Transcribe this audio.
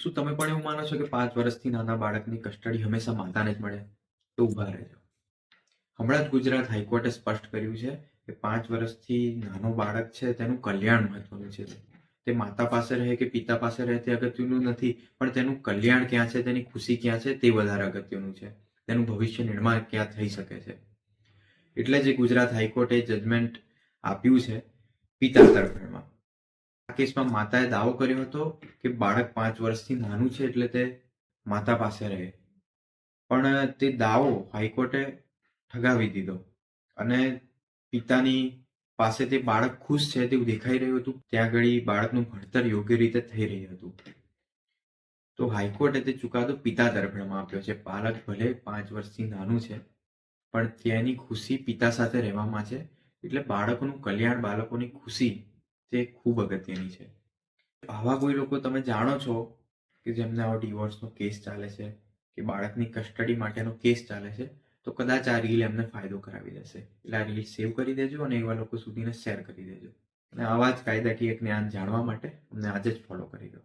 શું તમે પણ એવું માનો છો કે 5 વર્ષથી નાના બાળકની કસ્ટડી હંમેશા માતાને જ મળે? તો ઊભા રહેજો. હમણાં જ ગુજરાત હાઈકોર્ટે સ્પષ્ટ કર્યું છે કે 5 વર્ષથી નાનો બાળક છે તેનું કલ્યાણ મહત્વનું છે. તે માતા પાસે રહે કે પિતા પાસે રહે તે અગત્યનું નથી, પણ તેનું કલ્યાણ ક્યાં છે, તેની ખુશી ક્યાં છે તે વધારે અગત્યનું છે. તેનું ભવિષ્ય નિર્માણ ક્યાં થઈ શકે છે. એટલે જ ગુજરાત હાઈકોર્ટે જજમેન્ટ આપ્યું છે પિતા તરફેણમાં. આ કેસમાં માતાએ દાવો કર્યો હતો કે બાળક 5 વર્ષથી નાનું છે એટલે તે માતા પાસે રહે, પણ તે દાવો હાઈકોર્ટે ઠગાવી દીધો અને પિતાની પાસે તે બાળક ખુશ છે તેવું દેખાઈ રહ્યું હતું. ત્યાં આગળ બાળકનું ભણતર યોગ્ય રીતે થઈ રહ્યું હતું. તો હાઈકોર્ટે તે ચુકાદો પિતા તરફેણમાં આપ્યો છે. બાળક ભલે 5 વર્ષથી નાનું છે, પણ તેની ખુશી પિતા સાથે રહેવામાં છે. એટલે બાળકોનું કલ્યાણ, બાળકોની ખુશી તે ખૂબ અગત્યની છે. આવા કોઈ લોકો તમે જાણો છો કે જેમને આવો ડિવોર્સનો કેસ ચાલે છે કે બાળકની કસ્ટડી માટેનો કેસ ચાલે છે, તો કદાચ આ રીલ એમને ફાયદો કરાવી દેશે. એટલે આ રીલ સેવ કરી દેજો અને એવા લોકો સુધીને શેર કરી દેજો. અને આવા જ કાયદાકીય જ્ઞાન જાણવા માટે અમને આજે જ ફોલો કરી દો.